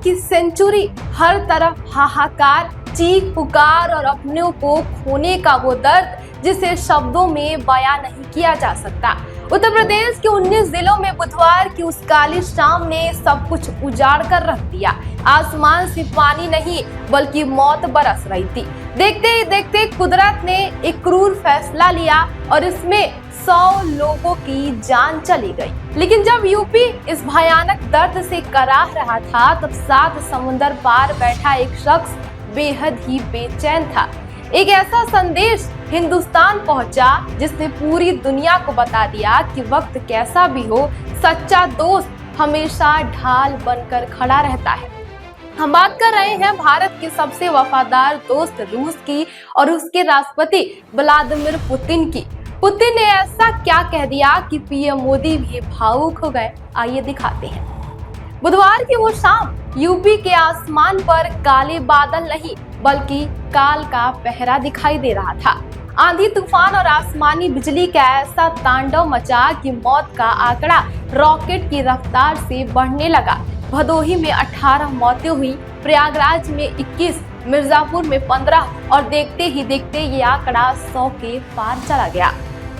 की सेंचुरी, हर तरफ हाहाकार, चीख पुकार और अपनों को खोने का वो दर्द जिसे शब्दों में बयां नहीं किया जा सकता। उत्तर प्रदेश के 19 जिलों में बुधवार की उस काली शाम ने सब कुछ उजाड़ कर रख दिया। आसमान से पानी नहीं बल्कि मौत बरस रही थी। देखते ही देखते कुदरत ने एक क्रूर फैसला लिया और इसमें 100 लोगों की जान चली गई। लेकिन जब यूपी इस भयानक दर्द से कराह रहा था, तब 7 समुंदर पार बैठा एक शख्स बेहद ही बेचैन था। एक ऐसा संदेश हिंदुस्तान पहुंचा जिसने पूरी दुनिया को बता दिया कि वक्त कैसा भी हो, सच्चा दोस्त हमेशा ढाल बनकर खड़ा रहता है। हम बात कर रहे हैं भारत के सबसे वफादार दोस्त रूस की और उसके राष्ट्रपति व्लादिमीर पुतिन की। पुतिन ने ऐसा क्या कह दिया कि पीएम मोदी भी भावुक हो गए। आइए दिखाते हैं। बुधवार की वो शाम यूपी के आसमान पर काले बादल नहीं बल्कि काल का पहरा दिखाई दे रहा था। आंधी तूफान और आसमानी बिजली का ऐसा तांडव मचा कि मौत का आंकड़ा रॉकेट की रफ्तार से बढ़ने लगा। भदोही में 18 मौतें हुई, प्रयागराज में 21, मिर्जापुर में 15 और देखते ही देखते ये आंकड़ा 100 के पार चला गया।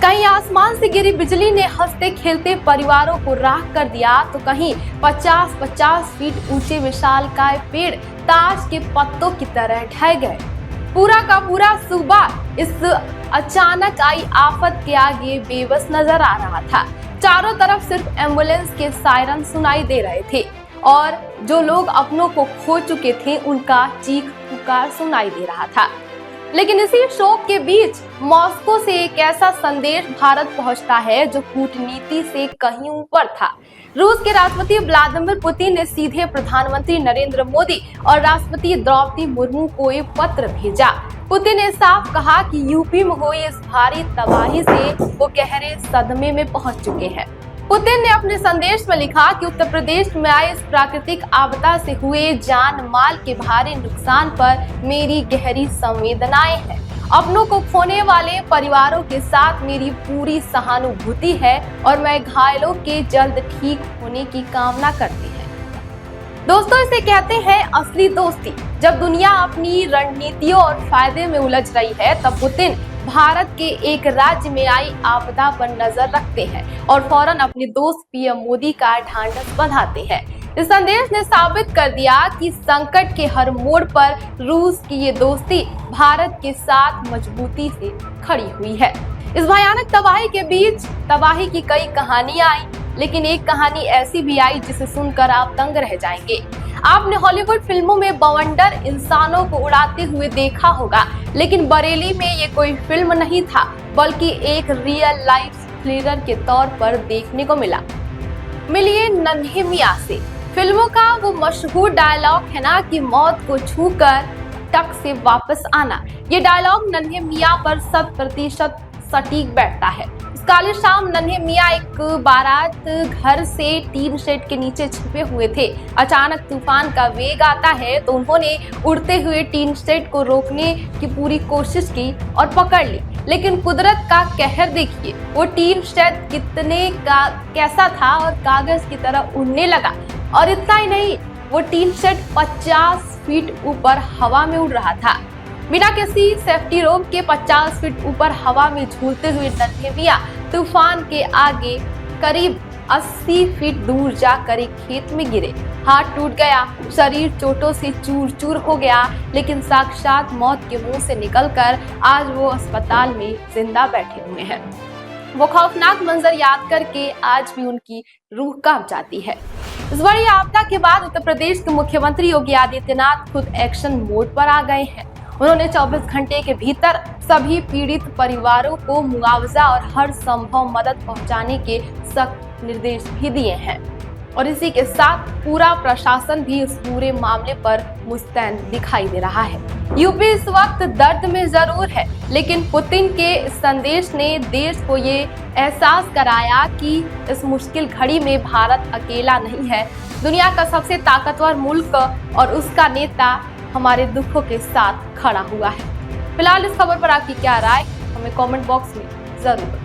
कहीं आसमान से गिरी बिजली ने हंसते खेलते परिवारों को राख कर दिया, तो कहीं 50-50 फीट ऊंचे विशालकाय पेड़ ताश के पत्तों की तरह ढह गए। पूरा का पूरा सूबा इस अचानक आई आफत के आगे बेबस नजर आ रहा था। चारों तरफ सिर्फ एम्बुलेंस के सायरन सुनाई दे रहे थे और जो लोग अपनों को खो चुके थे उनका चीख पुकार सुनाई दे रहा था। लेकिन इसी शोक के बीच मॉस्को से एक ऐसा संदेश भारत पहुंचता है जो कूटनीति से कहीं ऊपर था। रूस के राष्ट्रपति व्लादिमीर पुतिन ने सीधे प्रधानमंत्री नरेंद्र मोदी और राष्ट्रपति द्रौपदी मुर्मू को एक पत्र भेजा। पुतिन ने साफ कहा कि यूपी में हुई इस भारी तबाही से वो गहरे सदमे में पहुंच चुके हैं। पुतिन ने अपने संदेश में लिखा कि उत्तर प्रदेश में आए इस प्राकृतिक आपदा से हुए जान माल के भारी नुकसान पर मेरी गहरी संवेदनाएं हैं। अपनों को खोने वाले परिवारों के साथ मेरी पूरी सहानुभूति है और मैं घायलों के जल्द ठीक होने की कामना करती है। दोस्तों, इसे कहते हैं असली दोस्ती। जब दुनिया अपनी रणनीतियों और फायदे में उलझ रही है, तब पुतिन भारत के एक राज्य में आई आपदा पर नजर रखते हैं और फौरन अपने दोस्त पीएम मोदी का ढांढस बंधाते हैं। इस संदेश ने साबित कर दिया कि संकट के हर मोड़ पर रूस की ये दोस्ती भारत के साथ मजबूती से खड़ी हुई है। इस भयानक तबाही के बीच तबाही की कई कहानियां आई, लेकिन एक कहानी ऐसी भी आई जिसे सुनकर आप दंग रह जाएंगे। आपने हॉलीवुड फिल्मों में बवंडर इंसानों को उड़ाते हुए देखा होगा, लेकिन बरेली में ये कोई फिल्म नहीं था बल्कि एक रियल लाइफ थ्रिलर के तौर पर देखने को मिला। मिलिए नन्हे मियां से। फिल्मों का वो मशहूर डायलॉग है ना कि मौत को छूकर टक से वापस आना। ये डायलॉग नन्हे मियां पर 100% सटीक बैठता है। काली शाम नन्हे मियां एक बारात घर से टीन शेड के नीचे छिपे हुए थे। अचानक तूफान का वेग आता है तो उन्होंने उड़ते हुए टीन शेड को रोकने की पूरी कोशिश की और पकड़ ली, लेकिन कुदरत का कहर देखिए। वो टीन शेड कैसा था और कागज की तरह उड़ने लगा। और इतना ही नहीं, वो टीन शेड 50 फीट ऊपर हवा में उड़ रहा था। बिना किसी सेफ्टी रोप के 50 फीट ऊपर हवा में झूलते हुए नन्हे मियां तूफान के आगे करीब 80 फीट दूर जाकर एक खेत में गिरे। हाथ टूट गया, शरीर चोटों से चूर चूर हो गया, लेकिन साक्षात मौत के मुंह से निकलकर आज वो अस्पताल में जिंदा बैठे हुए हैं। वो खौफनाक मंजर याद करके आज भी उनकी रूह कांप जाती है। इस बड़ी आपदा के बाद उत्तर प्रदेश के मुख्यमंत्री योगी आदित्यनाथ खुद एक्शन मोड पर आ गए हैं। उन्होंने 24 घंटे के भीतर सभी पीड़ित परिवारों को मुआवजा और हर संभव मदद पहुंचाने के सख्त निर्देश भी दिए हैं और इसी के साथ पूरा प्रशासन भी इस पूरे मामले पर मुस्तैद दिखाई दे रहा है। यूपी इस वक्त दर्द में जरूर है, लेकिन पुतिन के इस संदेश ने देश को ये एहसास कराया कि इस मुश्किल घड़ी में भारत अकेला नहीं है। दुनिया का सबसे ताकतवर मुल्क और उसका नेता हमारे दुखों के साथ खड़ा हुआ है। फिलहाल इस खबर पर आपकी क्या राय, हमें कमेंट बॉक्स में जरूर बताएं।